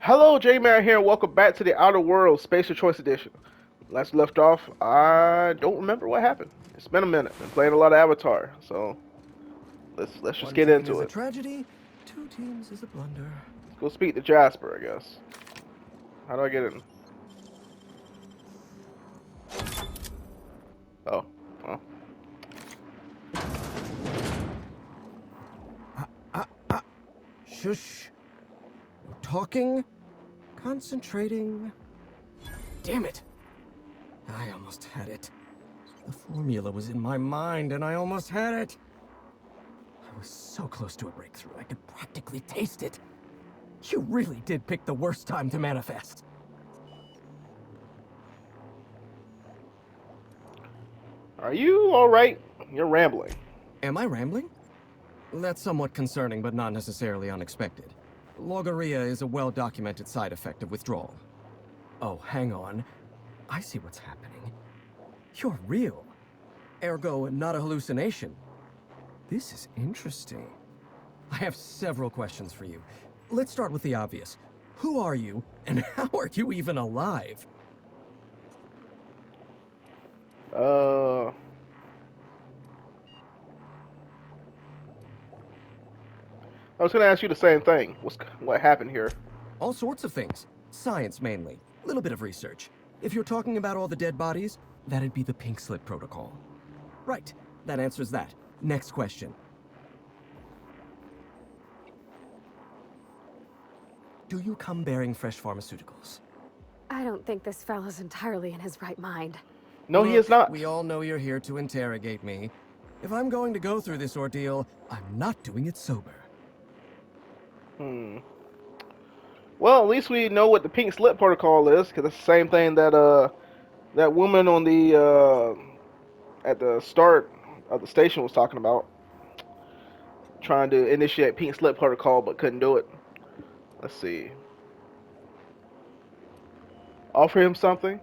Hello, Jman here, and welcome back to the Outer Worlds Spacer Choice Edition. Last left off, I don't remember what happened. It's been a minute. Been playing a lot of Avatar, so let's just One get team is into a it. tragedy, two teams is a blunder. Let's go speak to Jasper, I guess. How do I get in? Oh, well. Ah, ah, ah. Shush. No talking. Concentrating. Damn it. I almost had it. The formula was in my mind and I almost had it. I was so close to a breakthrough, I could practically taste it. You really did pick the worst time to manifest. Are you alright? You're rambling. Am I rambling? That's somewhat concerning, but not necessarily unexpected. Logorrhea is a well-documented side effect of withdrawal. Oh, hang on. I see what's happening. You're real. Ergo, not a hallucination. This is interesting. I have several questions for you. Let's start with the obvious. Who are you, and how are you even alive? Uh, I was gonna ask you the same thing. What happened here? All sorts of things. Science, mainly. A little bit of research. If you're talking about all the dead bodies, that'd be the pink slip protocol. Right. That answers that. Next question. Do you come bearing fresh pharmaceuticals? I don't think this fellow's entirely in his right mind. No, he is Look, not. we all know you're here to interrogate me. If I'm going to go through this ordeal, I'm not doing it sober. Well, at least we know what the pink slip protocol is, because it's the same thing that that woman on the at the start of the station was talking about, trying to initiate pink slip protocol but couldn't do it. Let's see. Offer him something.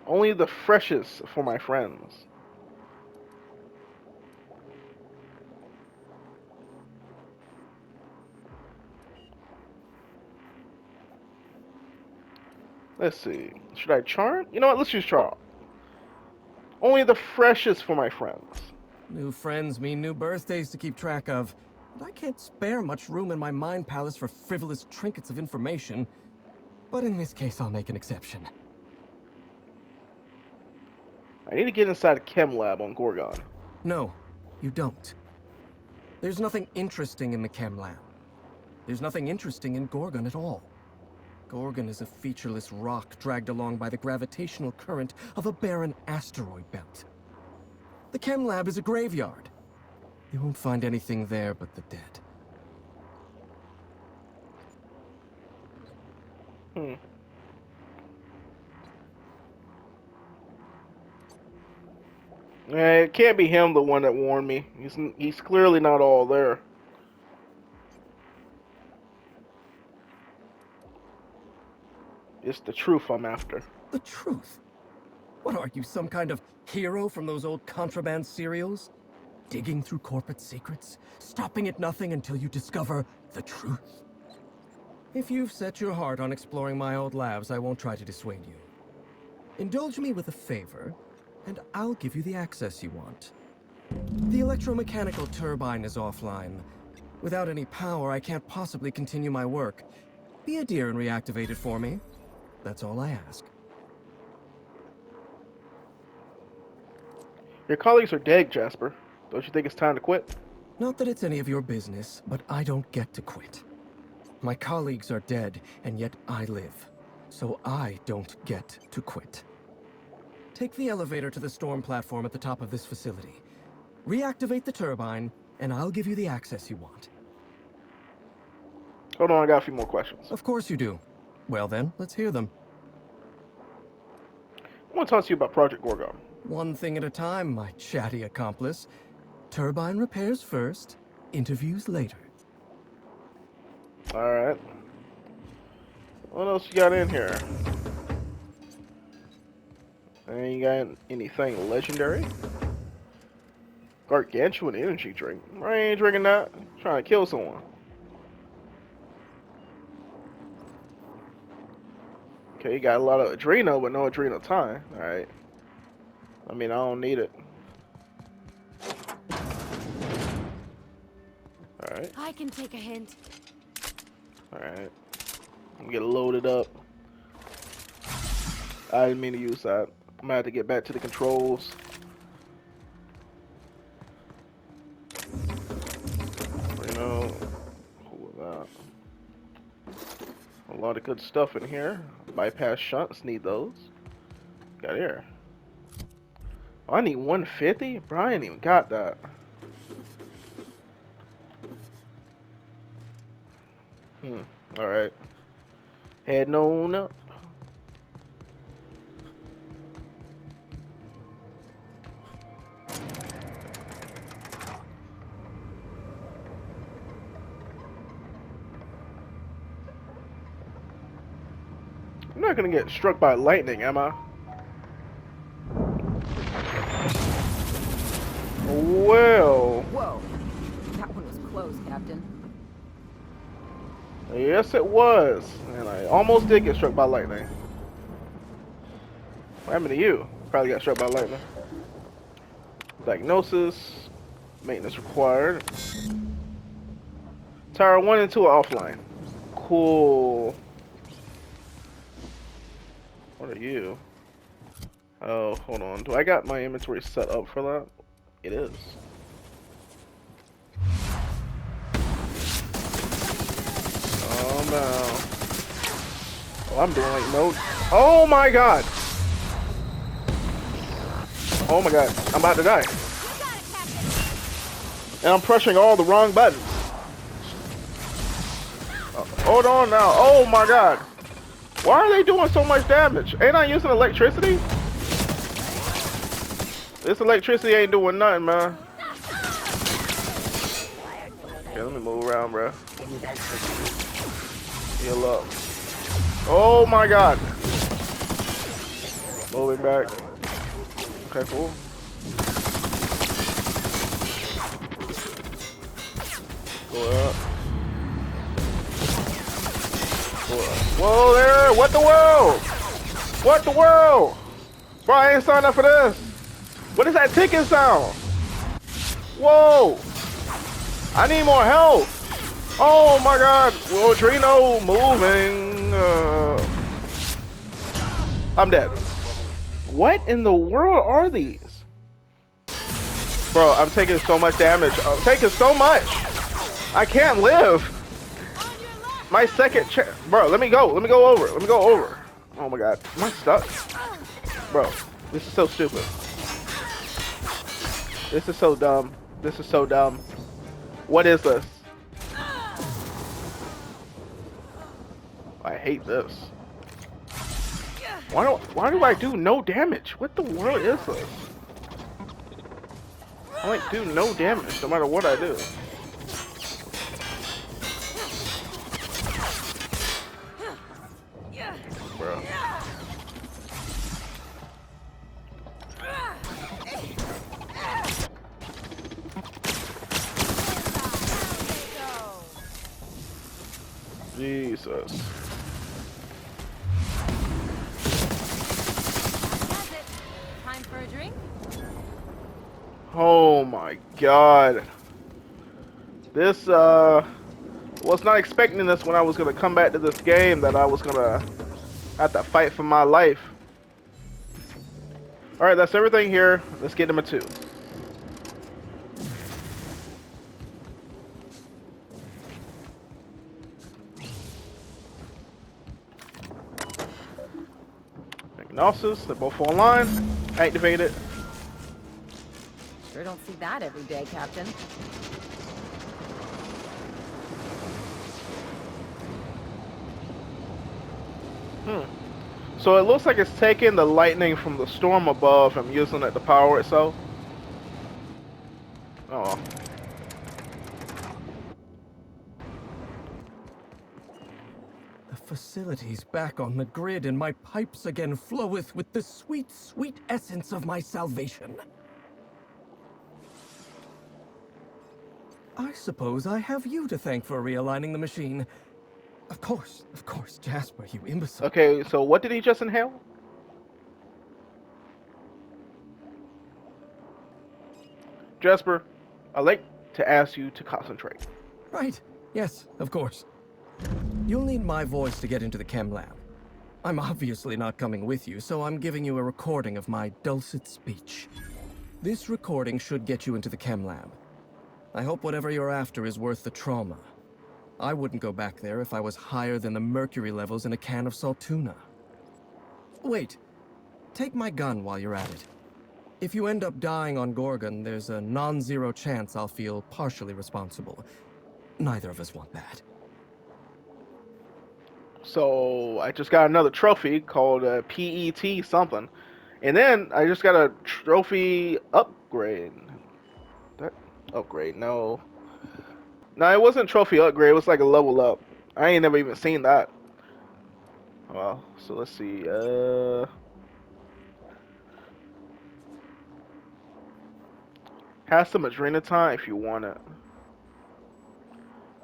Only the freshest for my friends. Let's see. Should I charm? You know what? Let's use charm. Only the freshest for my friends. New friends mean new birthdays to keep track of. And I can't spare much room in my mind palace for frivolous trinkets of information. But in this case, I'll make an exception. I need to get inside a chem lab on Gorgon. No, you don't. There's nothing interesting in the chem lab. There's nothing interesting in Gorgon at all. Gorgon is a featureless rock dragged along by the gravitational current of a barren asteroid belt. The chem lab is a graveyard. You won't find anything there but the dead. It can't be him, the one that warned me. He's clearly not all there. It's the truth I'm after. The truth? What are you, some kind of hero from those old contraband serials? Digging through corporate secrets, stopping at nothing until you discover the truth? If you've set your heart on exploring my old labs, I won't try to dissuade you. Indulge me with a favor, and I'll give you the access you want. The electromechanical turbine is offline. Without any power, I can't possibly continue my work. Be a dear and reactivate it for me. That's all I ask. Your colleagues are dead, Jasper. Don't you think it's time to quit? Not that it's any of your business, but I don't get to quit. My colleagues are dead, and yet I live. So I don't get to quit. Take the elevator to the storm platform at the top of this facility. Reactivate the turbine, and I'll give you the access you want. Hold on, I got a few more questions. Of course you do. Well then, let's hear them. I want to talk to you about Project Gorgon. One thing at a time, my chatty accomplice. Turbine repairs first, interviews later. Alright. What else you got in here? You got anything legendary? Gargantuan energy drink. I ain't drinking that. I'm trying to kill someone. Okay, you got a lot of adrenal, but no adrenal time. Alright. I mean, I don't need it. Alright. I can take a hint. Alright. Get loaded up. I didn't mean to use that. I'm gonna have to get back to the controls. You know, cool with that. A lot of good stuff in here. Bypass shunts, need those. Got here. Oh, I need 150? Bro, I ain't even got that. Alright. Heading on up. I'm not gonna get struck by lightning, am I? Well. Whoa. That one was close, Captain. Yes, it was. And I almost did get struck by lightning. What happened to you? Probably got struck by lightning. Diagnosis. Maintenance required. Tower 1 and 2 are offline. Cool. What are you? Oh, hold on. Do I got my inventory set up for that? It is. Oh no. Oh, I'm doing like no. Oh my god. Oh my god. I'm about to die. And I'm pressing all the wrong buttons. Hold on now. Oh my god. Why are they doing so much damage? Ain't I using electricity? This electricity ain't doing nothing, man. Okay, let me move around, bro. Heal up. Oh my god. Moving back. Okay, cool. Go up. Go up. Whoa there! What the world? What the world? Bro, I ain't signed up for this. What is that ticking sound? Whoa! I need more help. Oh my god. Well, Trino moving. I'm dead. What in the world are these? Bro, I'm taking so much damage. I'm taking so much. I can't live. My second chance. Bro, let me go. Let me go over. Let me go over. Oh my god. Am I stuck? Bro, this is so stupid. This is so dumb. This is so dumb. What is this? I hate this. Why do I do no damage? What the world is this? I like do no damage no matter what I do. Bro. Jesus. Time for a drink? Oh my god. This, was not expecting this when I was gonna come back to this game, that I was gonna have to fight for my life. Alright, that's everything here. Let's get number 2. Diagnosis, they're both online. Activate it. Sure don't see that every day, Captain. So it looks like it's taking the lightning from the storm above and using it to power itself. Oh. The facility's back on the grid, and my pipes again floweth with the sweet, sweet essence of my salvation. I suppose I have you to thank for realigning the machine. Of course, Jasper, you imbecile. Okay, so what did he just inhale? Jasper, I'd like to ask you to concentrate. Right, yes, of course. You'll need my voice to get into the chem lab. I'm obviously not coming with you, so I'm giving you a recording of my dulcet speech. This recording should get you into the chem lab. I hope whatever you're after is worth the trauma. I wouldn't go back there if I was higher than the mercury levels in a can of salt tuna. Wait, take my gun while you're at it. If you end up dying on Gorgon, there's a non-zero chance I'll feel partially responsible. Neither of us want that. So I just got another trophy called PET something, and then I just got a trophy upgrade. That upgrade? No, no, it wasn't a trophy upgrade. It was like a level up. I ain't never even seen that. Well, so let's see. Have some adrenatine if you want it.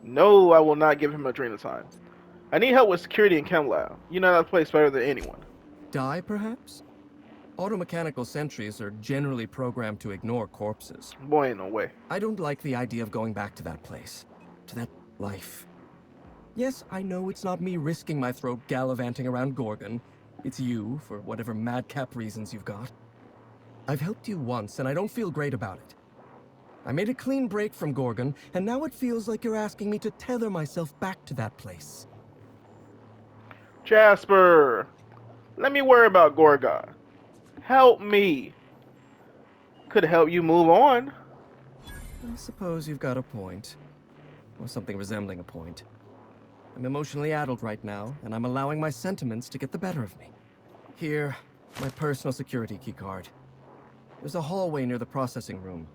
No, I will not give him adrenatine. I need help with security in Chem Lab. You know that place better than anyone. Die, perhaps? Automechanical sentries are generally programmed to ignore corpses. Boy, ain't no way. I don't like the idea of going back to that place. To that life. Yes, I know it's not me risking my throat gallivanting around Gorgon. It's you, for whatever madcap reasons you've got. I've helped you once, and I don't feel great about it. I made a clean break from Gorgon, and now it feels like you're asking me to tether myself back to that place. Jasper, let me worry about Gorgon. Help me. Could help you move on. I suppose you've got a point. Or something resembling a point. I'm emotionally addled right now, and I'm allowing my sentiments to get the better of me. Here, my personal security keycard. There's a hallway near the processing room.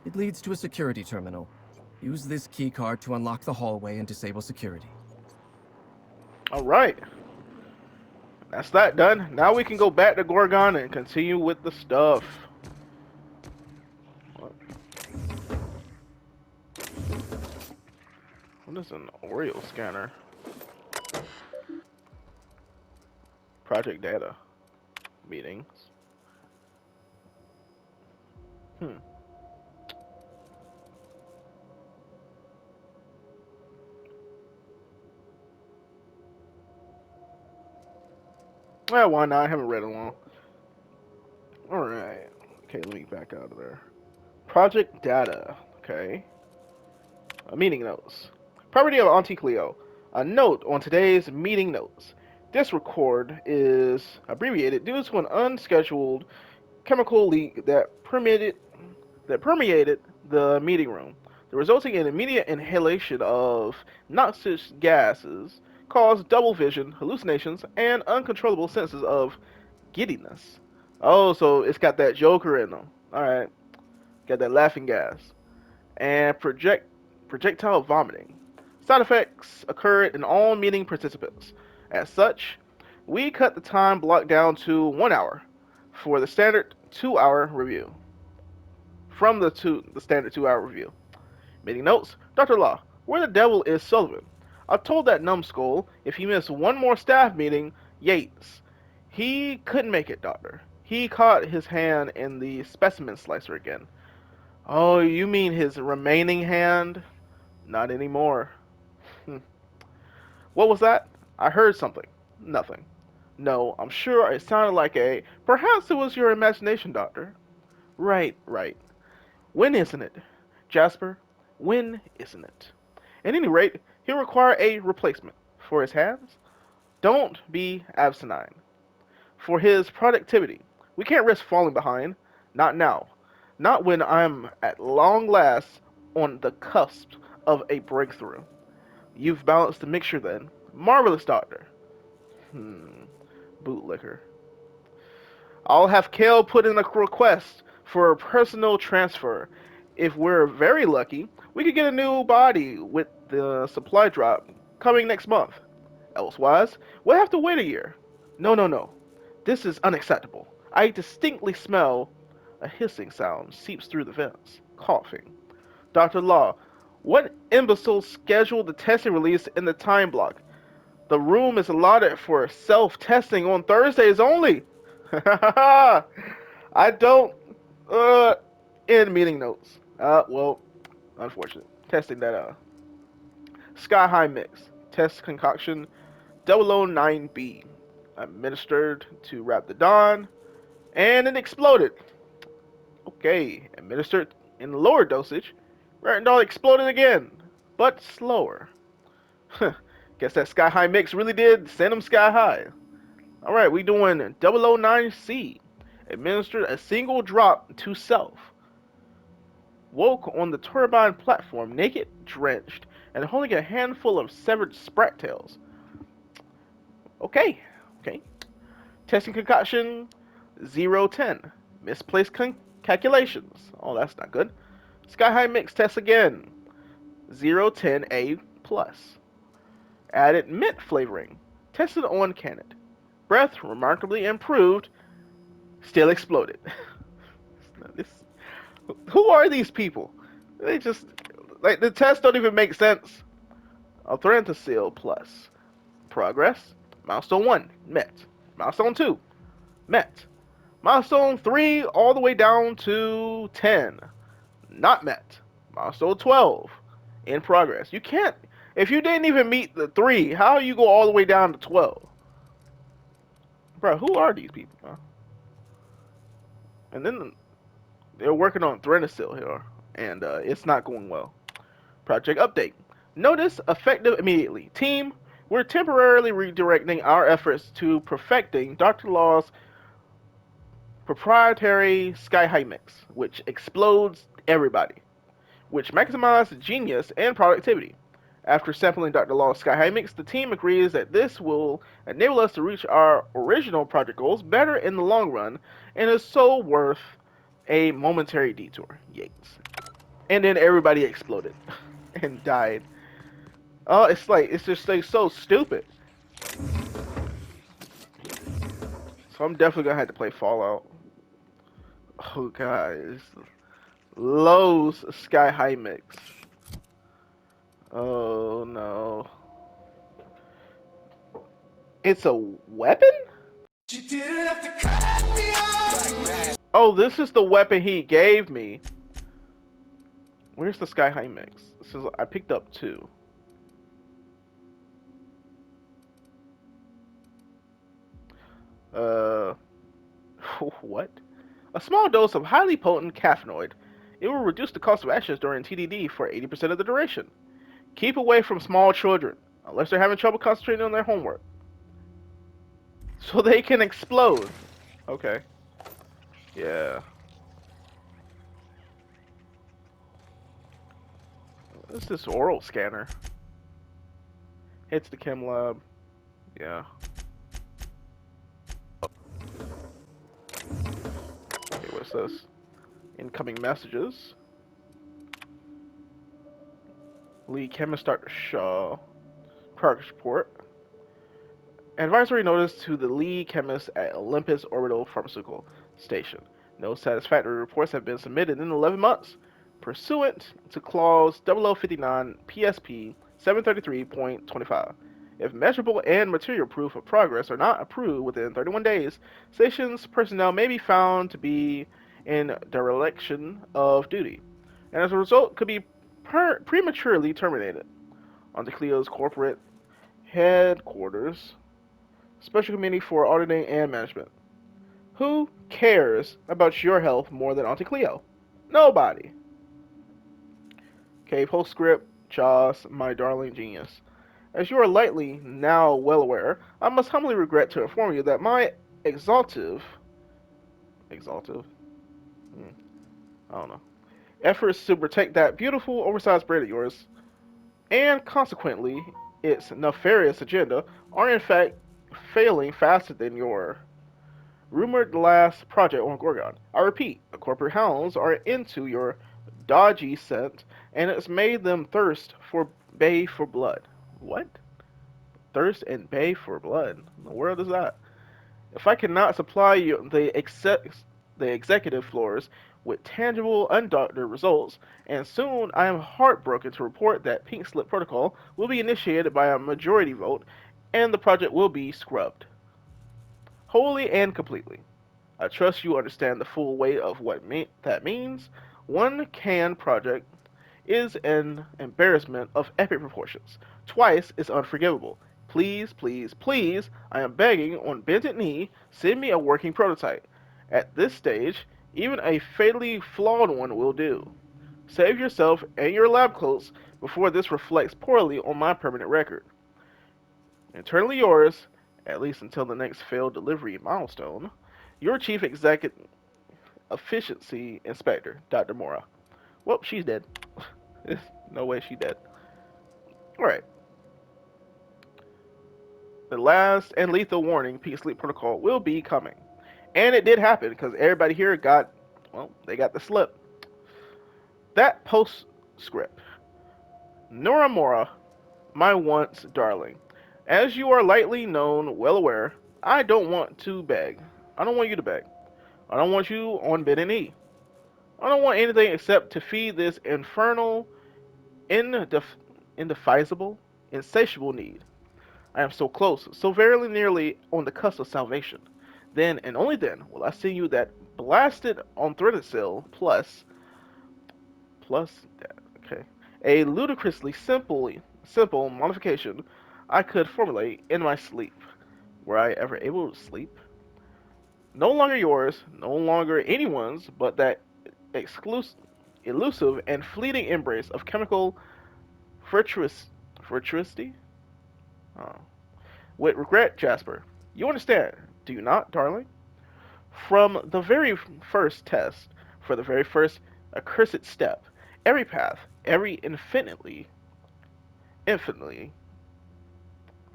It leads to a security terminal. Use this keycard to unlock the hallway and disable security. All right. That's that done. Now we can go back to Gorgon and continue with the stuff. What is an Oreo scanner? Project data. Meetings. Hmm. Well, why not? I haven't read it long. Alright. Okay, let me back out of there. Project data. Okay. Meeting notes. Property of Auntie Cleo. A note on today's meeting notes. This record is abbreviated due to an unscheduled chemical leak that permeated the meeting room, resulting in immediate inhalation of noxious gases, caused double vision, hallucinations, and uncontrollable senses of giddiness. Oh, so it's got that Joker in them. All right, got that laughing gas and projectile vomiting. Side effects occurred in all meeting participants. As such, we cut the time block down to 1 hour for the standard 2 hour review. From the standard 2 hour review. Meeting notes, Dr. Law, where the devil is Sullivan? I told that numbskull if he missed one more staff meeting, Yates. He couldn't make it, Doctor. He caught his hand in the specimen slicer again. Oh, you mean his remaining hand? Not anymore. What was that? I heard something. Nothing. No, I'm sure it sounded like a. Perhaps it was your imagination, Doctor. Right, right. When isn't it? Jasper, when isn't it? At any rate, he'll require a replacement. For his hands, don't be abstinent. For his productivity, we can't risk falling behind. Not now. Not when I'm at long last on the cusp of a breakthrough. You've balanced the mixture then. Marvelous, Doctor. Hmm. Bootlicker. I'll have Kale put in a request for a personal transfer. If we're very lucky, we could get a new body with the supply drop coming next month. Elsewise, we'll have to wait a year. No, no, no. This is unacceptable. I distinctly smell a hissing sound seeps through the vents. Coughing. Dr. Law, what imbecile scheduled the testing release in the time block? The room is allotted for self-testing on Thursdays only. I don't. Uh, in meeting notes. Well, unfortunate. Testing that. Sky High Mix. Test concoction 009B. Administered to Wrap the Dawn, and it exploded. Okay, administered in lower dosage. Rat and Doll exploded again, but slower. Guess that Sky High Mix really did send him sky high. Alright, we doing 009C. Administered a single drop to self. Woke on the turbine platform, naked, drenched, and holding a handful of severed sprat tails. Okay, okay. Testing concoction 010. Misplaced calculations. Oh, that's not good. Sky High Mix test again. 010A plus. Added mint flavoring. Tested on Canid. Breath remarkably improved. Still exploded. this, who are these people? They just like the tests don't even make sense. Althrantacil plus. Progress. Milestone 1 met. Milestone 2 met. Milestone 3 all the way down to 10 not met. Milestone 12 in progress. You can't if you didn't even meet the 3, how you go all the way down to 12? Bro, who are these people? Huh? And then they're working on Threnacil here, and it's not going well. Project update. Notice effective immediately. Team, we're temporarily redirecting our efforts to perfecting Dr. Law's proprietary Sky High Mix, which explodes everybody, which maximizes genius and productivity. After sampling Dr. Law's Sky High Mix, the team agrees that this will enable us to reach our original project goals better in the long run and is so worth a momentary detour. Yates. And then everybody exploded and died. Oh, it's just like so stupid. So I'm definitely gonna have to play Fallout. Oh guys, Lowe's Sky High Mix. Oh no, it's a weapon? Oh, this is the weapon he gave me. Where's the Sky High Mix? This is I picked up 2. Uh, what? A small dose of highly potent caffeinoid. It will reduce the cost of actions during TDD for 80% of the duration. Keep away from small children, unless they're having trouble concentrating on their homework. So they can explode. Okay. Yeah. What's this oral scanner? Hits the chem lab. Yeah. Okay, what's this? Incoming messages. Lead chemist Dr. Shaw. Progress report. Advisory notice to the lead chemist at Olympus Orbital Pharmaceutical Station. No satisfactory reports have been submitted in 11 months. Pursuant to Clause 0059 PSP 733.25. If measurable and material proof of progress are not approved within 31 days, station's personnel may be found to be in dereliction of duty, and as a result could be prematurely terminated. On Cleo's corporate headquarters, Special Committee for Auditing and Management. Who cares about your health more than Auntie Cleo? Nobody. Okay, postscript, Joss, my darling genius. As you are likely now well aware, I must humbly regret to inform you that my exaltive, hmm, I don't know, efforts to protect that beautiful oversized braid of yours, and consequently its nefarious agenda, are in fact failing faster than your rumored last project on Gorgon. I repeat, the corporate hounds are into your dodgy scent, and it's made them thirst for bay for blood. What? Thirst and bay for blood? What in the world is that? If I cannot supply you the executive floors with tangible, undoctored results, and soon I am heartbroken to report that Pink Slip Protocol will be initiated by a majority vote and the project will be scrubbed. Wholly and completely. I trust you understand the full weight of what that means. One canned project is an embarrassment of epic proportions. Twice is unforgivable. Please, please, please, I am begging on bended knee, send me a working prototype. At this stage, even a fatally flawed one will do. Save yourself and your lab coats before this reflects poorly on my permanent record. Internally yours, at least until the next failed delivery milestone, your chief executive efficiency inspector, Dr. Mora. Well, she's dead. There's no way she's dead. Alright. The last and lethal warning peak sleep protocol will be coming. And it did happen because everybody here got, well, they got the slip. That postscript. Nora Mora, my once darling. As you are lightly known, well aware, I don't want to beg. I don't want you to beg. I don't want you on bended knee. I don't want anything except to feed this infernal, indefinable, insatiable need. I am so close, so very nearly on the cusp of salvation. Then and only then will I send you that blasted on threaded cell plus okay, a ludicrously simple modification I could formulate in my sleep. Were I ever able to sleep? No longer yours, no longer anyone's, but that exclusive, elusive, and fleeting embrace of chemical virtuosity? Oh. With regret, Jasper. You understand, do you not, darling? From the very first test, for the very first accursed step, every path, every infinitely, I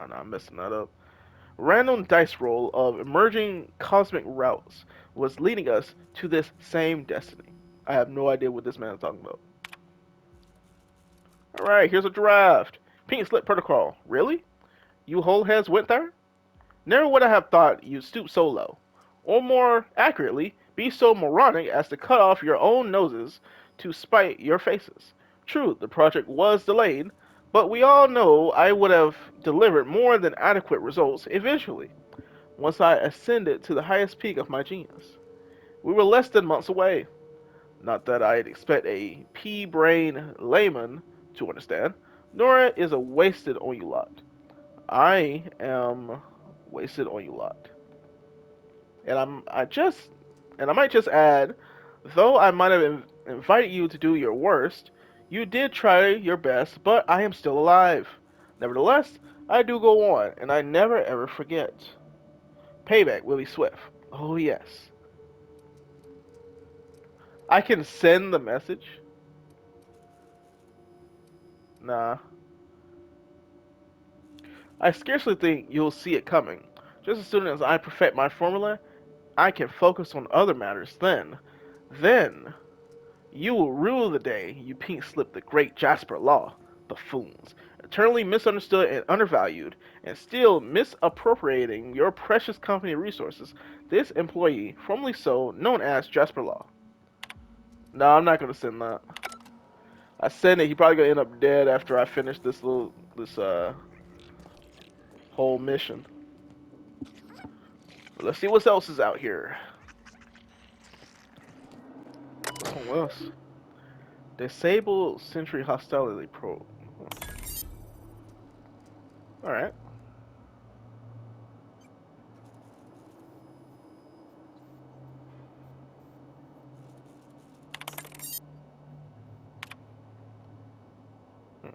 know I'm messing that up, random dice roll of emerging cosmic routes was leading us to this same destiny. I have no idea what this man is talking about. Alright, here's a draft. Pink Slip Protocol. Really? You whole heads went there? Never would I have thought you'd stoop so low. Or more accurately, be so moronic as to cut off your own noses to spite your faces. True, the project was delayed, but we all know I would have delivered more than adequate results eventually, once I ascended to the highest peak of my genius. We were less than months away. Not that I'd expect a pea-brain layman to understand. Nora is a wasted on you lot. I am wasted on you lot. And I might just add, though I might have invited you to do your worst, you did try your best, but I am still alive. Nevertheless, I do go on, and I never ever forget. Payback will be swift. Oh yes. I can send the message. Nah, I scarcely think you'll see it coming. Just as soon as I perfect my formula, I can focus on other matters. Then, you will rule the day you pink slip the great Jasper Law. Buffoons. Eternally misunderstood and undervalued, and still misappropriating your precious company resources. This employee, formerly so known as Jasper Law. No, I'm not gonna send that. I send it, he probably gonna end up dead after I finish this whole mission. But let's see what else is out here. What's on this? Disable Sentry Hostility Pro. Alright. Hmm.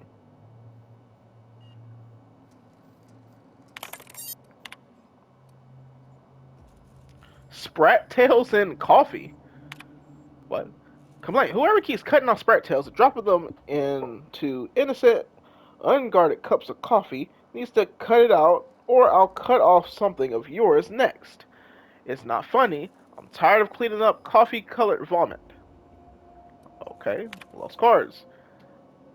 Sprat tails and coffee. What? Complaint. Whoever keeps cutting off sprat tails and dropping them into innocent, unguarded cups of coffee needs to cut it out, or I'll cut off something of yours next. It's not funny. I'm tired of cleaning up coffee-colored vomit. Okay, lost cards.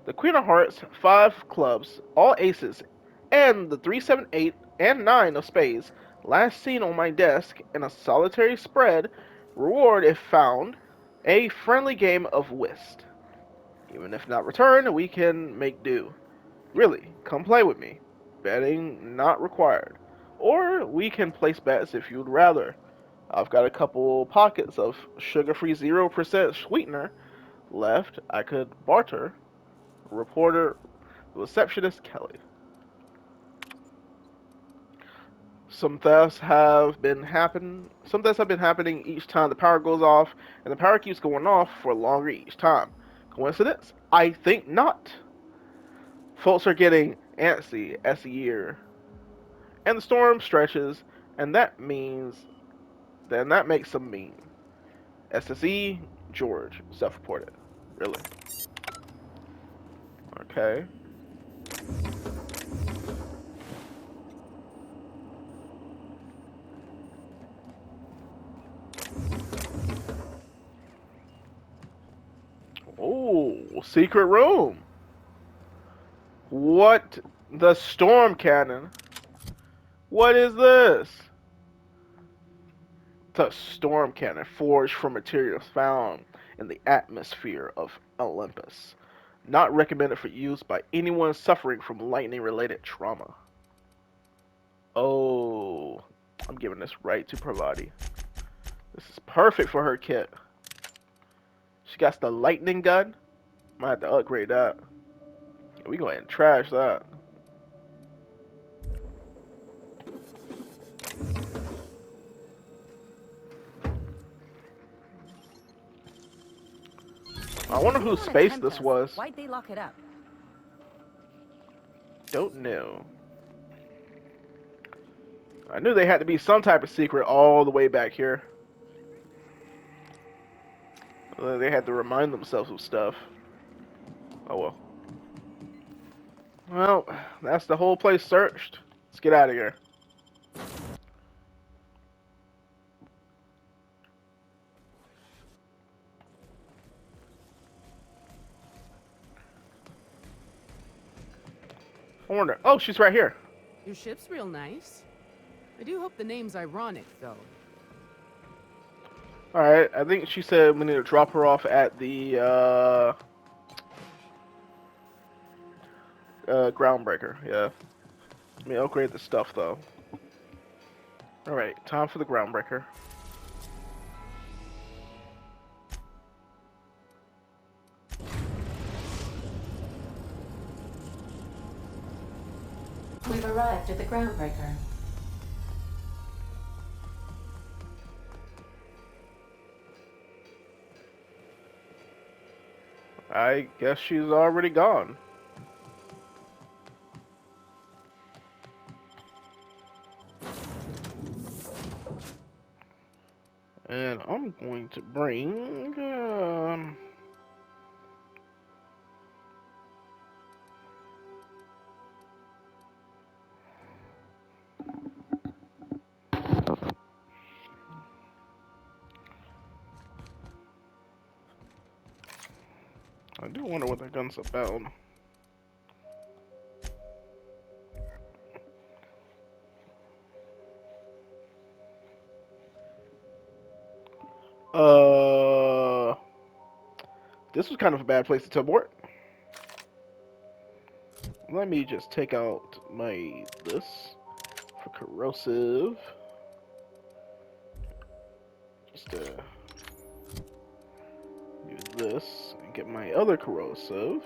The Queen of Hearts, 5 clubs, all aces, and the 3, 7, 8, and 9 of spades, last seen on my desk in a solitary spread. Reward if found, a friendly game of whist. Even if not returned, we can make do. Really, come play with me. Betting not required. Or we can place bets if you'd rather. I've got a couple pockets of sugar-free 0% sweetener left. I could barter. Reporter, receptionist Kelly. Some thefts have been happening each time the power goes off, and the power keeps going off for longer each time. Coincidence? I think not. Folks are getting antsy as the year and the storm stretches, and that makes them mean. SSE George self-reported. Really? Okay. Oh, secret room. What? The storm cannon. What is this? The storm cannon forged from materials found in the atmosphere of Olympus. Not recommended for use by anyone suffering from lightning-related trauma. Oh, I'm giving this right to Pravati. This is perfect for her kit. She got the lightning gun. Might have to upgrade that. We go ahead and trash that. I wonder whose space this was. Why'd they lock it up? Don't know. I knew they had to be some type of secret all the way back here. They had to remind themselves of stuff. Oh well. Well, that's the whole place searched. Let's get out of here. I wonder. Oh, she's right here. Your ship's real nice. I do hope the name's ironic, though. Alright, I think she said we need to drop her off at the groundbreaker. Yeah. Let me upgrade the stuff though. Alright, time for the groundbreaker. We've arrived at the groundbreaker. I guess she's already gone. And I'm going to bring I do wonder what that gun's about. Uh, this was kind of a bad place to teleport. Let me just take out this for corrosive. Just do this and get my other corrosive.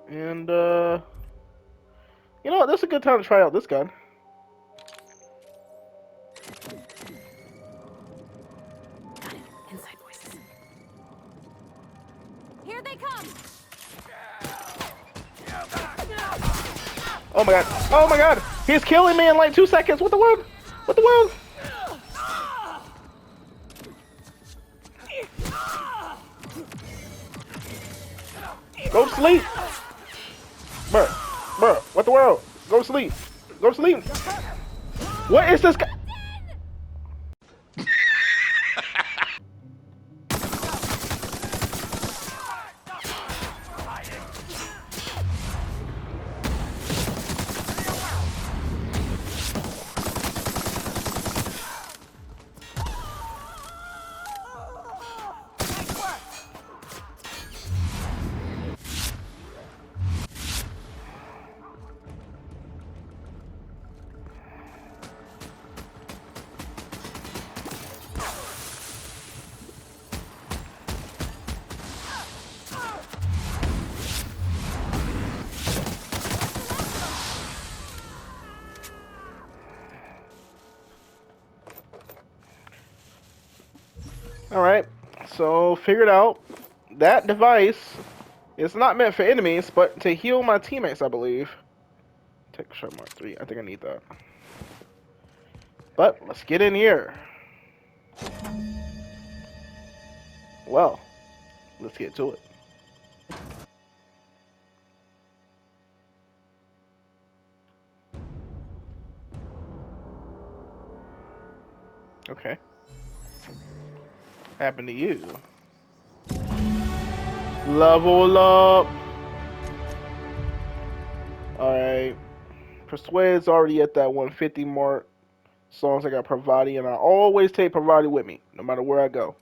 And you know what? This is a good time to try out this gun. Got it. Inside voices. Here they come! Oh my god! Oh my god! He's killing me in like 2 seconds! What the world? What the world? Go to sleep! Bruh, bruh, what the world? Go to sleep! Go to sleep! What is this guy? Alright, so figured out that device is not meant for enemies, but to heal my teammates, I believe. Take shot mark 3. I think I need that. But let's get in here. Well, let's get to it. Okay. Happened to you. Level up. Alright. Persuade's already at that 150 mark. As long as I got Pravati, and I always take Pravati with me, no matter where I go.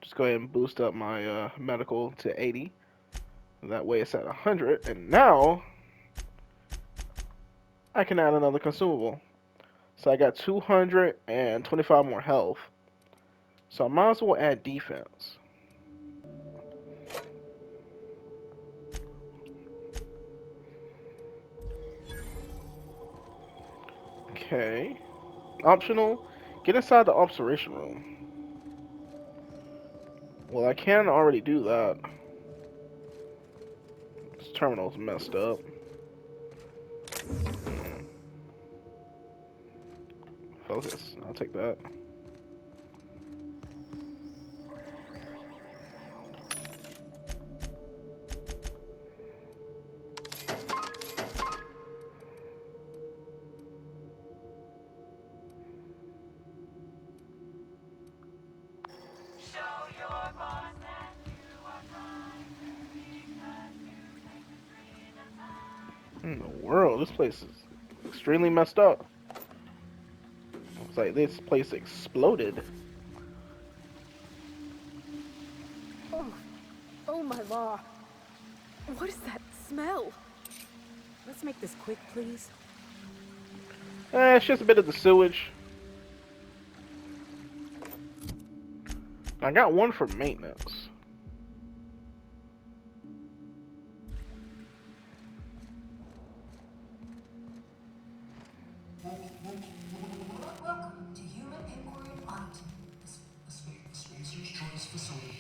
Just go ahead and boost up my medical to 80. That way it's at 100. And now I can add another consumable. So I got 225 more health. So I might as well add defense. Okay. Optional. Get inside the observation room. Well, I can already do that. This terminal's messed up. Focus. I'll take that. In the world, this place is extremely messed up. Looks like this place exploded. Oh, oh my law. What is that smell? Let's make this quick, please. It's just a bit of the sewage. I got one for maintenance. Welcome to Human Inquiry Hunt, the Spacer's Choice Facility.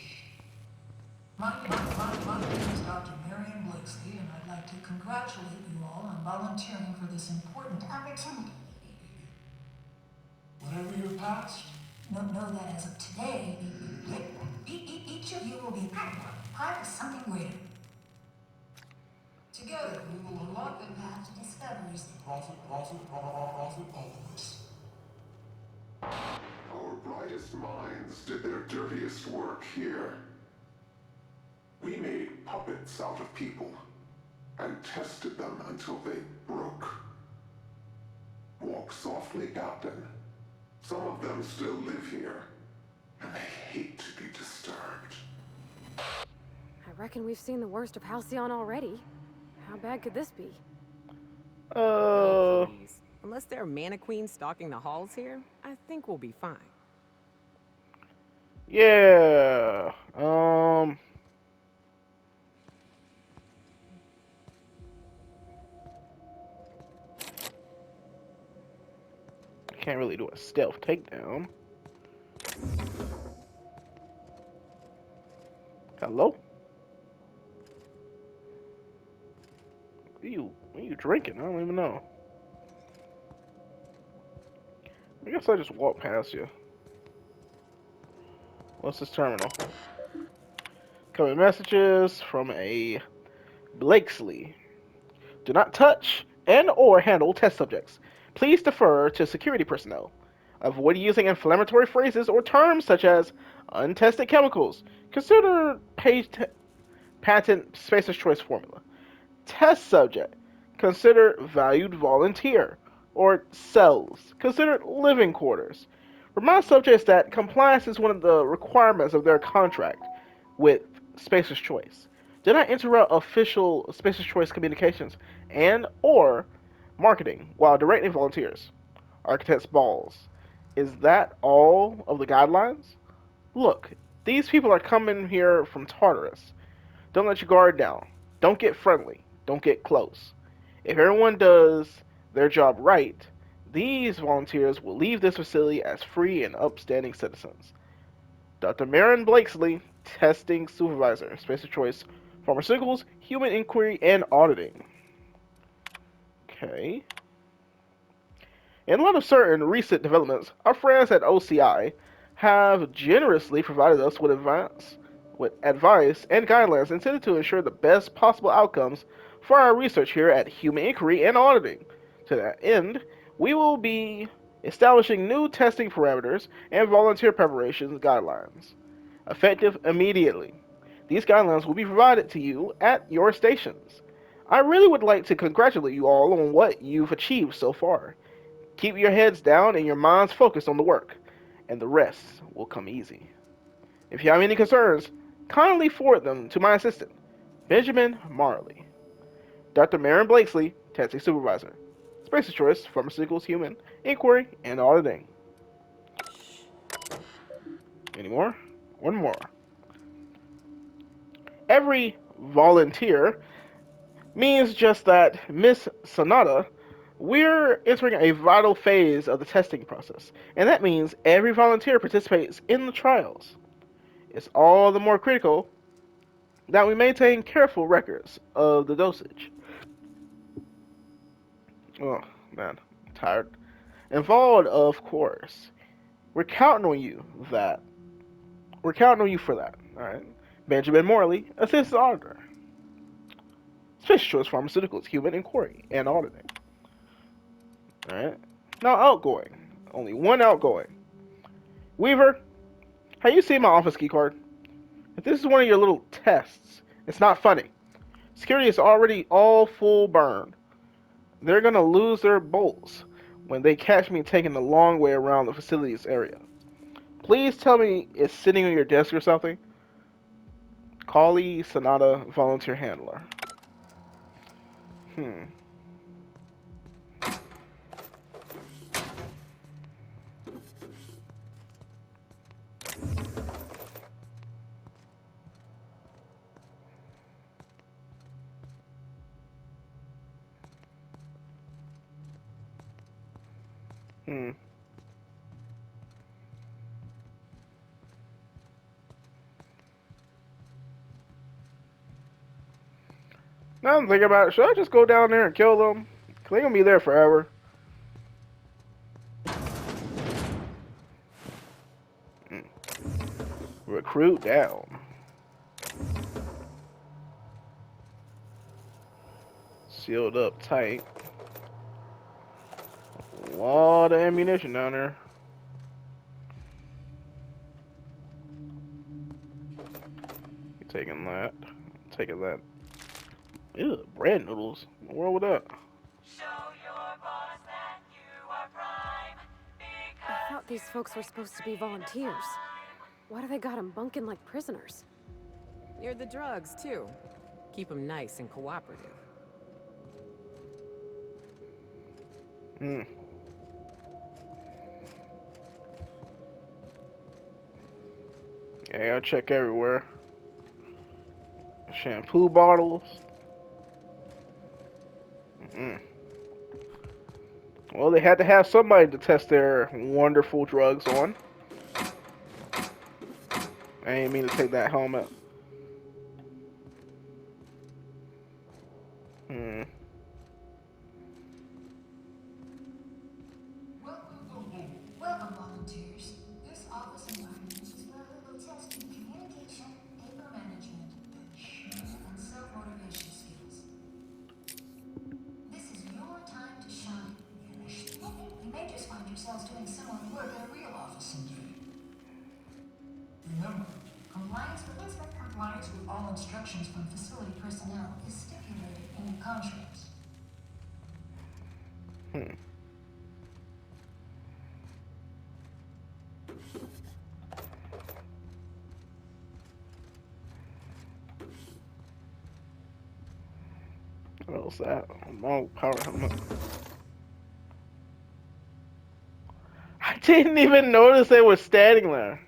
My name is Dr. Marion Blakeslee, and I'd like to congratulate you all on volunteering for this important opportunity. Whatever your past, know that as of today, each of you will be part of something greater. Together, we will unlock the path to discoveries that profit all of us. Our brightest minds did their dirtiest work here. We made puppets out of people and tested them until they broke. Walk softly, Captain. Some of them still live here, and they hate to be disturbed. I reckon we've seen the worst of Halcyon already. How bad could this be? Oh, please. Unless there are mana queens stalking the halls here, I think we'll be fine. Yeah. I can't really do a stealth takedown. Hello? What are you drinking? I don't even know. I guess I just walked past you. What's this terminal? Coming messages from a Blakesley. Do not touch and or handle test subjects. Please defer to security personnel. Avoid using inflammatory phrases or terms such as untested chemicals. Consider patent Spacer's Choice formula. Test subject. Consider valued volunteer. Or cells. Consider living quarters. Remind subjects that compliance is one of the requirements of their contract with Spacer's Choice. Do not interrupt official Spacer's Choice communications and or marketing while directing volunteers. Architect's balls. Is that all of the guidelines? Look, these people are coming here from Tartarus. Don't let your guard down. Don't get friendly. Don't get close. If everyone does their job right, these volunteers will leave this facility as free and upstanding citizens. Dr. Marin Blakesley, Testing Supervisor, Special Choice, Pharmaceuticals, Human Inquiry, and Auditing. Okay. In light of certain recent developments, our friends at OCI have generously provided us with advice and guidelines intended to ensure the best possible outcomes for our research here at Human Inquiry and Auditing. To that end, we will be establishing new testing parameters and volunteer preparations guidelines, effective immediately. These guidelines will be provided to you at your stations. I really would like to congratulate you all on what you've achieved so far. Keep your heads down and your minds focused on the work, and the rest will come easy. If you have any concerns, kindly forward them to my assistant, Benjamin Marley. Dr. Marin Blakesley, Testing Supervisor. Space Choice, Pharmaceuticals, Human, Inquiry, and Auditing. Any more? One more. Every volunteer means just that, Miss Sonata, we're entering a vital phase of the testing process, and that means every volunteer participates in the trials. It's all the more critical that we maintain careful records of the dosage. Oh, man, I'm tired. Involved, of course. We're counting on you that. We're counting on you for that, alright? Benjamin Morley, Assistant Auditor. Special Choice Pharmaceuticals, Human Inquiry and Auditing. Alright? Now, outgoing. Only one outgoing. Weaver, have you seen my office key card? If this is one of your little tests, it's not funny. Security is already all full burn. They're gonna lose their bolts when they catch me taking the long way around the facilities area. Please tell me it's sitting on your desk or something. Kali Sonata, volunteer handler. Hmm. Hmm. Now I'm thinking about it. Should I just go down there and kill them? They're gonna be there forever. Hmm. Recruit down. Sealed up tight. A lot of ammunition down there. Taking that. Taking that. Ew, bread noodles. What world with that? I thought these folks were supposed to be volunteers. Why do they got them bunking like prisoners? Near the drugs, too. Keep them nice and cooperative. Hmm. Yeah, I check everywhere. Shampoo bottles. Mm. Well, they had to have somebody to test their wonderful drugs on. I ain't mean to take that helmet. Hmm. Welcome, volunteers. This office environment is where we will test your communication, paper management, and self-motivation skills. This is your time to shine. You may just find yourselves doing similar work in a real office someday. Remember, compliance with all instructions from facility personnel is stipulated in your contracts. Hmm. What else is that? Long power helmet. I didn't even notice they were standing there.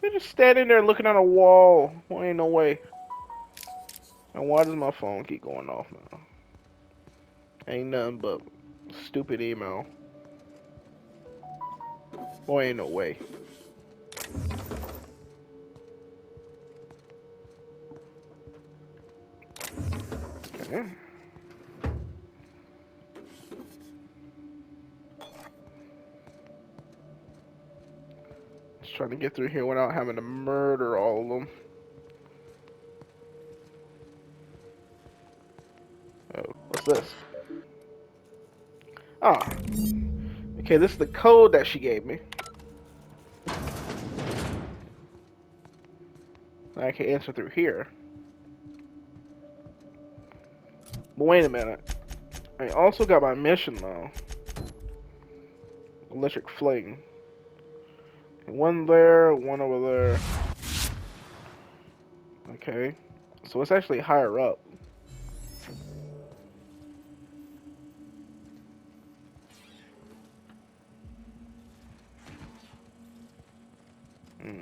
They're just standing there looking at a wall. Well, ain't no way. And why does my phone keep going off now? Ain't nothing but stupid email. Boy, ain't no way. Okay. Just trying to get through here without having to murder all of them. Oh, what's this? Ah, okay, this is the code that she gave me. I can answer through here. But wait a minute. I also got my mission though. Electric fling. One there, one over there. Okay. So it's actually higher up. Hmm.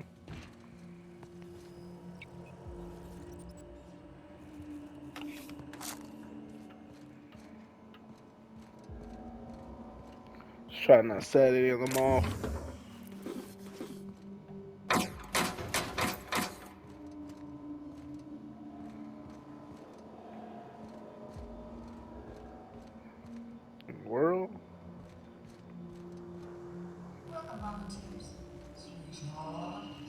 Just trying not to set any of them off. World? Welcome, volunteers.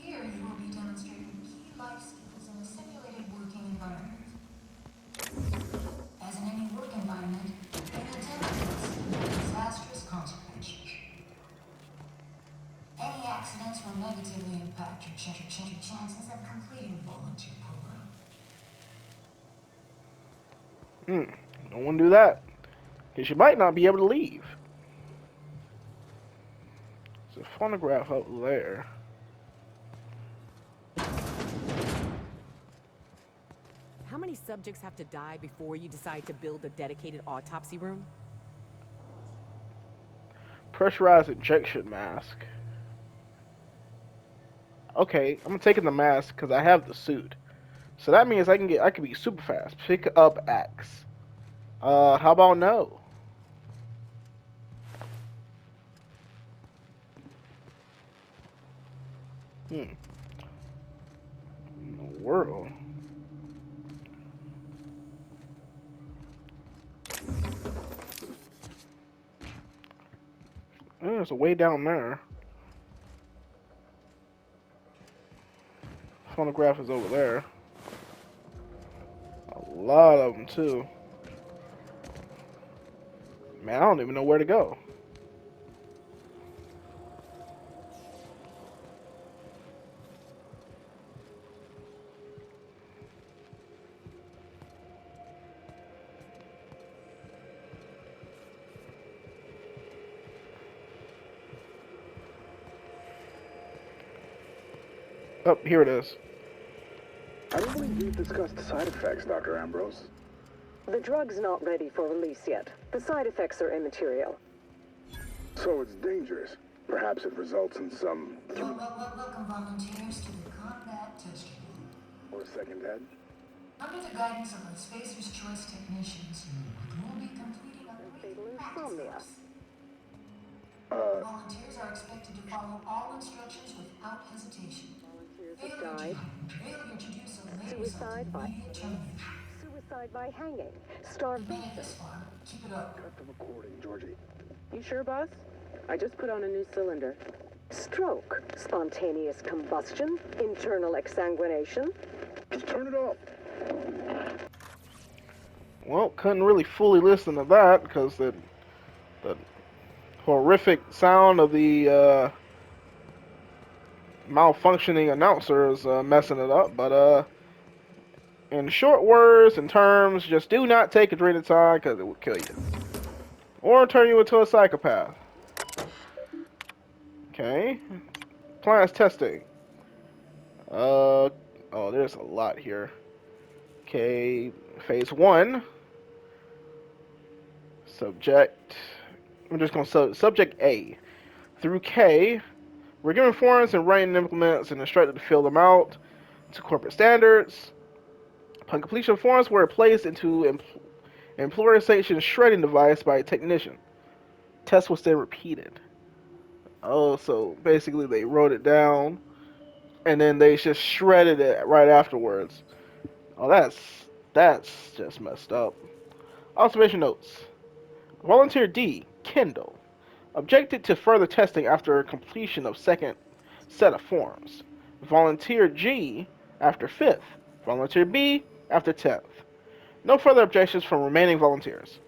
Here you will be demonstrating key life skills in a simulated working environment. As in any work environment, inattentions have disastrous consequences. Any accidents will negatively impact your chances of completing the volunteer program. Don't want to do that. Because you might not be able to leave. There's a phonograph up there. How many subjects have to die before you decide to build a dedicated autopsy room? Pressurized injection mask. Okay, I'm taking the mask because I have the suit. So that means I can be super fast. Pick up X. How about no? In the world. There's a way down there. Phonograph is over there. A lot of them too. Man, I don't even know where to go. Oh, here it is. I don't believe we've discussed side effects, Dr. Ambrose. The drug's not ready for release yet. The side effects are immaterial. So it's dangerous. Perhaps it results in some... Welcome, volunteers, to the combat test room. Or a second head? Under the guidance of the Spacer's Choice technicians, you will be completing a Fatal brief practice insomnia. course. Volunteers are expected to follow all instructions without hesitation. Volunteers Failure to do so may result Suicide in by immediate termination. suicide by hanging, You've starvation. made it this far. Keep it up. Cut the recording, Georgie. You sure, boss? I just put on a new cylinder. Stroke, spontaneous combustion, internal exsanguination. Just turn it off. Well, couldn't really fully listen to that because the horrific sound of the malfunctioning announcer is messing it up. But in short words and terms, just do not take adrenochrome because it will kill you or turn you into a psychopath. Okay, plans testing. Oh, there's a lot here. Okay, phase 1. Subject. I'm just gonna subject A through K. We're given forms and writing implements and instructed to fill them out to corporate standards. Upon completion, forms were placed into fluorescence shredding device by a technician. Test was then repeated. Oh, so basically they wrote it down and then they just shredded it right afterwards. Oh, that's just messed up. Observation notes. Volunteer D, Kendall, objected to further testing after completion of second set of forms. Volunteer G after fifth. Volunteer B after 10th. No further objections from remaining volunteers.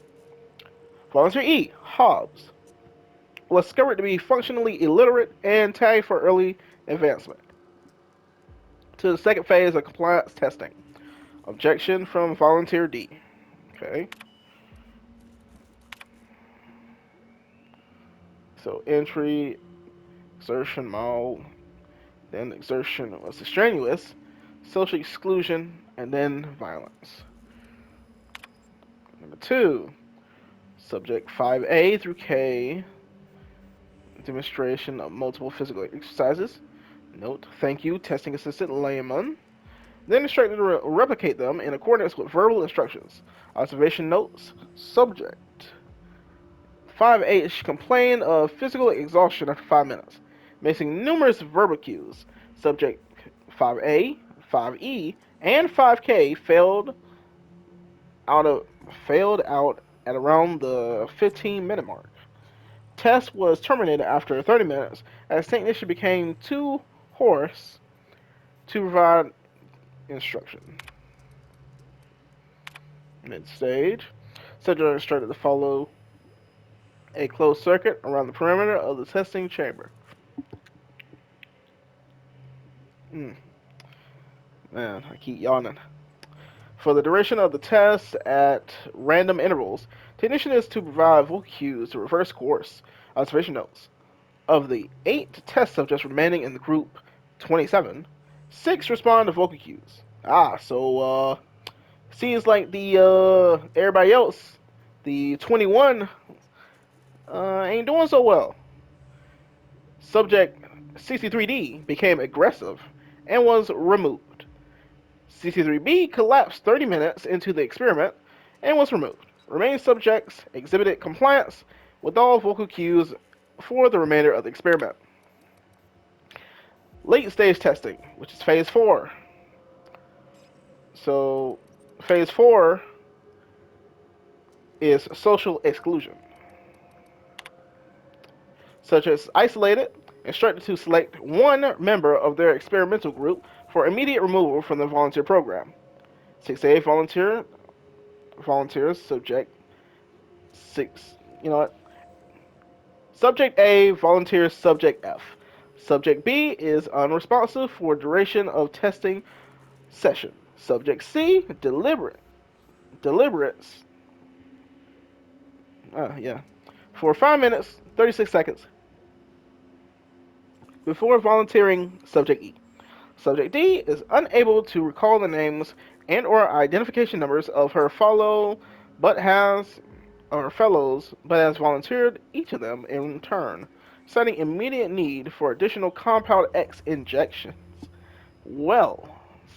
Volunteer E, Hobbs, was discovered to be functionally illiterate and tagged for early advancement to the second phase of compliance testing. Objection from Volunteer D. Okay. So entry, exertion mild, then exertion was strenuous, social exclusion, and then violence. Number 2, subject 5A through K, demonstration of multiple physical exercises. Note, thank you, testing assistant Layman. Then instructed to replicate them in accordance with verbal instructions. Observation notes, subject 5H complained of physical exhaustion after 5 minutes, missing numerous verbal cues. Subject 5A, 5E, and 5K out failed out at around the 15-minute mark. Test was terminated after 30 minutes as technician became too hoarse to provide instruction. Mid-stage, subject instructed to follow a closed circuit around the perimeter of the testing chamber. Man, I keep yawning. For the duration of the test at random intervals, technician is to provide vocal cues to reverse course. Observation notes. Of the 8 test subjects remaining in the group 27, 6 respond to vocal cues. So seems like the everybody else, the 21, ain't doing so well. Subject CC3D became aggressive and was removed. CC3B collapsed 30 minutes into the experiment and was removed. Remaining subjects exhibited compliance with all vocal cues for the remainder of the experiment. Late stage testing, which is phase 4. So, phase 4 is social exclusion, such as isolated, instructed to select one member of their experimental group for immediate removal from the volunteer program. 6A volunteers, subject 6, you know what? Subject A volunteers subject F. Subject B is unresponsive for duration of testing session. Subject C deliberates for 5 minutes 36 seconds before volunteering subject E. Subject D is unable to recall the names and or identification numbers of her fellows, but has volunteered each of them in turn, citing immediate need for additional compound X injections. Well,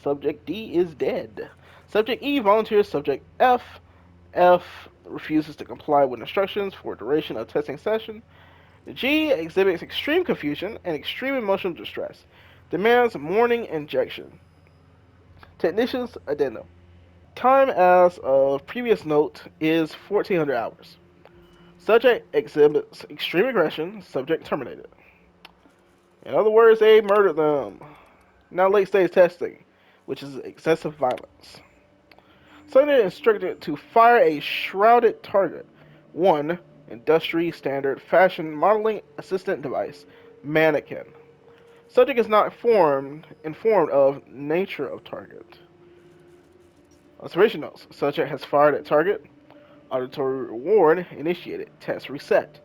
subject D is dead. Subject E volunteers subject F. F refuses to comply with instructions for duration of testing session. G exhibits extreme confusion and extreme emotional distress. Demands morning injection. Technician's addendum. Time as of previous note is 1400 hours. Subject exhibits extreme aggression. Subject terminated. In other words, they murdered them. Now late stage testing, which is excessive violence. Subject instructed to fire a shrouded target. 1. Industry standard fashion modeling assistant device. Mannequin. Subject is not informed of nature of target. Observation notes. Subject has fired at target. Auditory reward initiated. Test reset.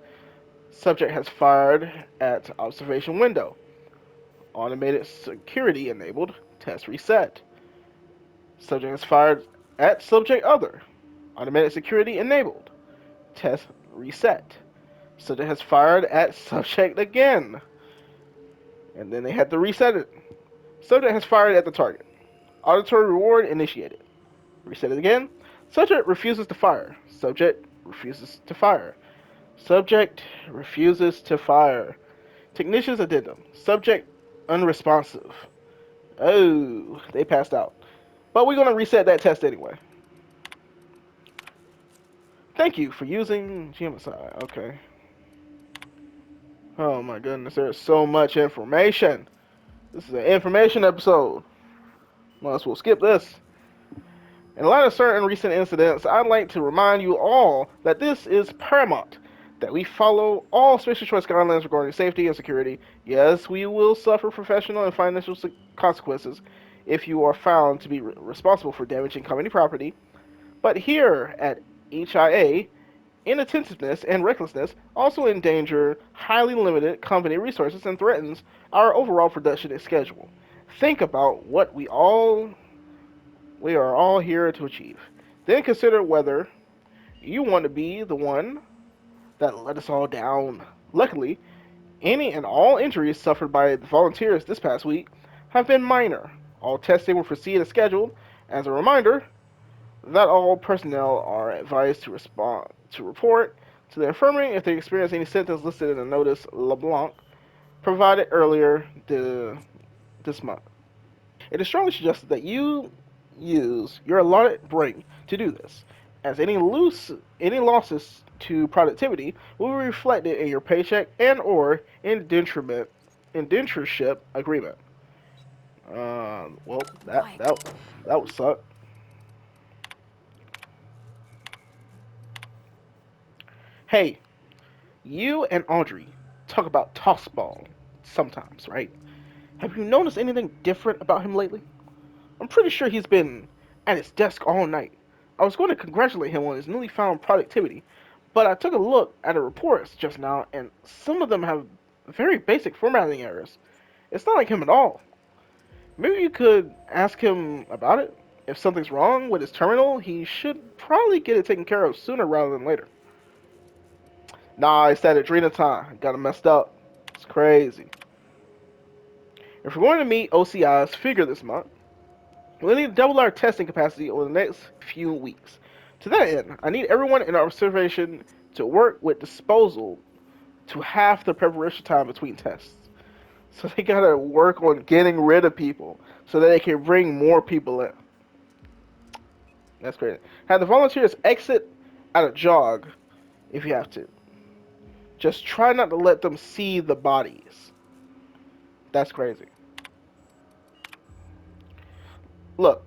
Subject has fired at observation window. Automated security enabled. Test reset. Subject has fired at subject other. Automated security enabled. Test reset. Subject has fired at subject again. And then they had to reset it. Subject has fired at the target. Auditory reward initiated. Reset it again. Subject refuses to fire. Subject refuses to fire. Subject refuses to fire. Technician's addendum. Subject unresponsive. Oh, they passed out. But we're going to reset that test anyway. Thank you for using Jman. Okay. Oh my goodness, there's so much information. This is an information episode. Might as well skip this. In light of certain recent incidents, I'd like to remind you all that this is paramount, that we follow all Special Choice guidelines regarding safety and security. Yes, we will suffer professional and financial consequences if you are found to be responsible for damaging company property. But here at HIA, inattentiveness and recklessness also endanger highly limited company resources and threatens our overall production schedule. Think about what we are all here to achieve. Then consider whether you want to be the one that let us all down. Luckily, any and all injuries suffered by the volunteers this past week have been minor. All testing will proceed as scheduled. As a reminder, that all personnel are advised to report to the infirmary if they experience any symptoms listed in the notice LeBlanc provided earlier this month. It is strongly suggested that you use your allotted break to do this, as any losses to productivity will be reflected in your paycheck and or indentureship agreement. Well, that would suck. Hey, you and Audrey talk about tossball sometimes, right? Have you noticed anything different about him lately? I'm pretty sure he's been at his desk all night. I was going to congratulate him on his newly found productivity, but I took a look at the reports just now, and some of them have very basic formatting errors. It's not like him at all. Maybe you could ask him about it. If something's wrong with his terminal, he should probably get it taken care of sooner rather than later. Nah, it's that Adrena time. Got him messed up. It's crazy. If we're going to meet OCI's figure this month, we'll need to double our testing capacity over the next few weeks. To that end, I need everyone in our observation to work with disposal to half the preparation time between tests. So they gotta work on getting rid of people so that they can bring more people in. That's crazy. Have the volunteers exit at a jog if you have to. Just try not to let them see the bodies. That's crazy. Look,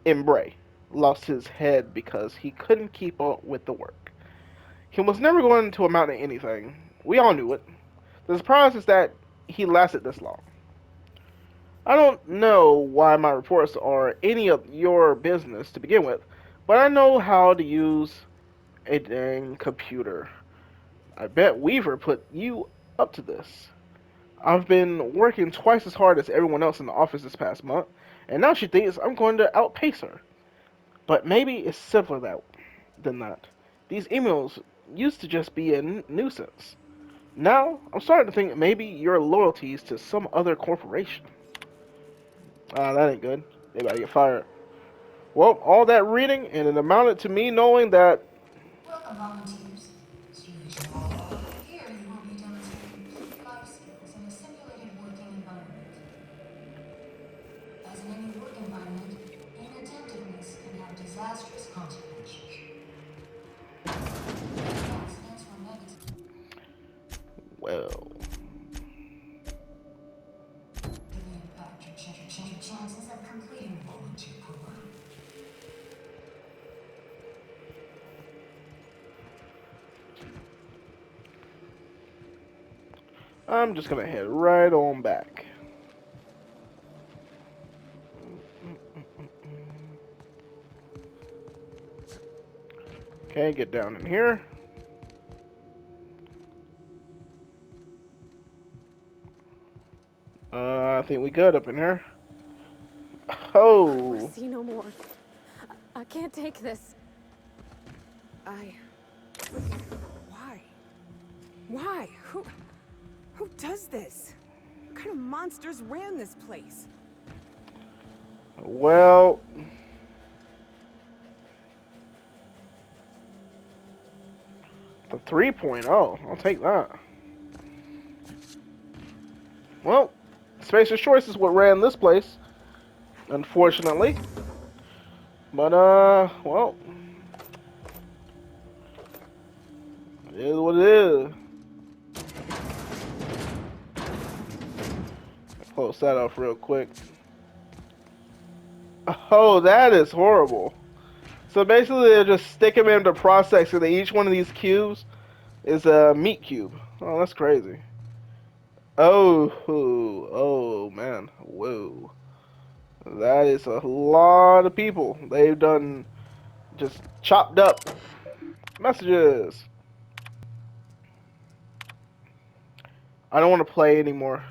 Embray lost his head because he couldn't keep up with the work. He was never going to amount to anything. We all knew it. The surprise is that he lasted this long. I don't know why my reports are any of your business to begin with, but I know how to use a dang computer. I bet Weaver put you up to this. I've been working twice as hard as everyone else in the office this past month, and now she thinks I'm going to outpace her. But maybe it's simpler than that. These emails used to just be a nuisance. Now, I'm starting to think maybe your loyalties to some other corporation. Ah, that ain't good. They about to get fired. Well, all that reading, and it amounted to me knowing that. Welcome, volunteers. Here you will be demonstrating peak life skills in a simulated working environment. As in any work environment, inattentiveness can have disastrous consequences. Accidents or negative. Well, Impact your chances of completing the volunteer program. I'm just gonna head right on back. Okay, get down in here. I think we good up in here. We'll Oh, see no more. I can't take this. Why? Why? Who does this? What kind of monsters ran this place? well, The 3.0. I'll take that. Well, Spacer's Choice is what ran this place, unfortunately. But, well, it is what it is. Close that off real quick. Oh, that is horrible. So basically, they just stick them into process, and each one of these cubes is a meat cube. Oh, that's crazy. Oh, oh man, whoa. That is a lot of people. They've done just chopped up messages. I don't want to play anymore.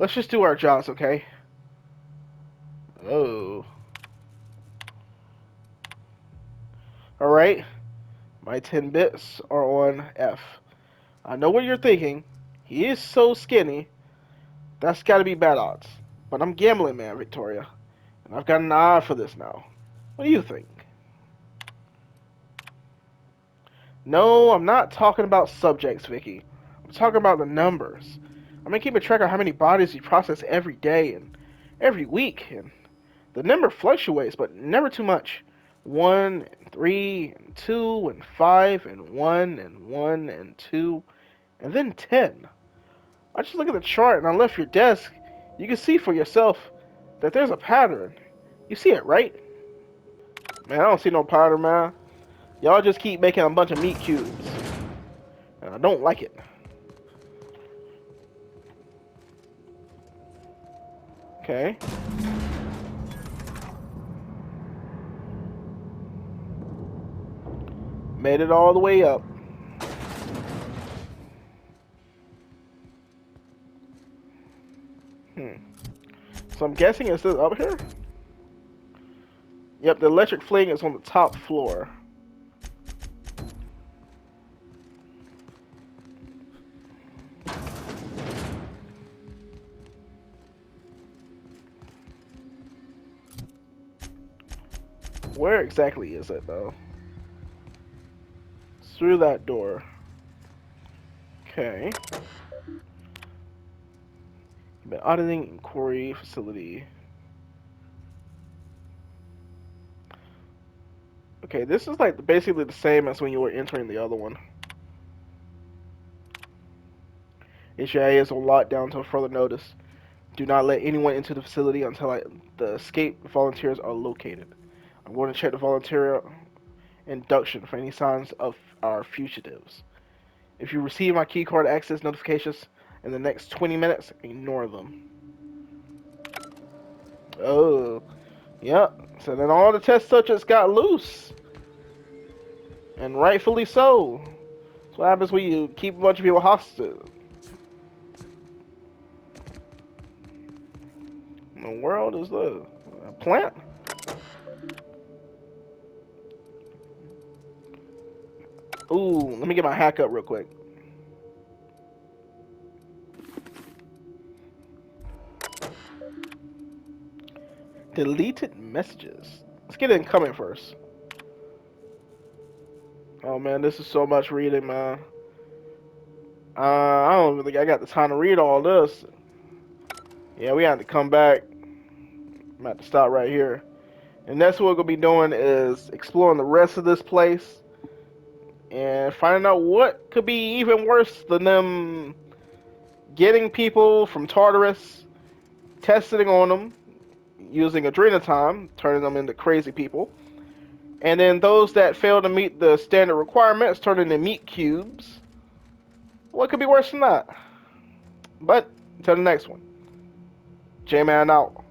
Let's just do our jobs, okay? Oh. Alright. My 10 bits are on F. I know what you're thinking. He is so skinny. That's gotta be bad odds. But I'm gambling, man, Victoria. And I've got an eye for this now. What do you think? No, I'm not talking about subjects, Vicky. I'm talking about the numbers. I'm gonna keep a track of how many bodies you process every day and every week, and the number fluctuates, but never too much. 1 and 3 and 2 and 5 and 1 and 1 and 2 and then 10. I just look at the chart and I left your desk. You can see for yourself that there's a pattern. You see it, right? Man, I don't see no pattern, man. Y'all just keep making a bunch of meat cubes. And I don't like it. Okay. Made it all the way up. So I'm guessing it's this up here? Yep, the electric fling is on the top floor. Where exactly is it, though? It's through that door. Okay. Been auditing inquiry facility. Okay, this is like basically the same as when you were entering the other one. HIA is on lockdown until further notice. Do not let anyone into the facility until the escape volunteers are located. I'm going to check the volunteer induction for any signs of our fugitives. If you receive my keycard access notifications in the next 20 minutes, ignore them. Oh, yep. So then all the test subjects got loose. And rightfully so. That's what happens when you keep a bunch of people hostage. In the world is the plant? Ooh, let me get my hack up real quick. Deleted messages. Let's get incoming first. Oh man, this is so much reading, man. I don't even think I got the time to read all this. Yeah, we have to come back. I'm gonna have to stop right here. And that's what we're gonna be doing is exploring the rest of this place and finding out what could be even worse than them getting people from Tartarus, testing on them, using adrenochrome, turning them into crazy people. And then those that fail to meet the standard requirements turn into meat cubes. What could be worse than that? But, until the next one. Jman out.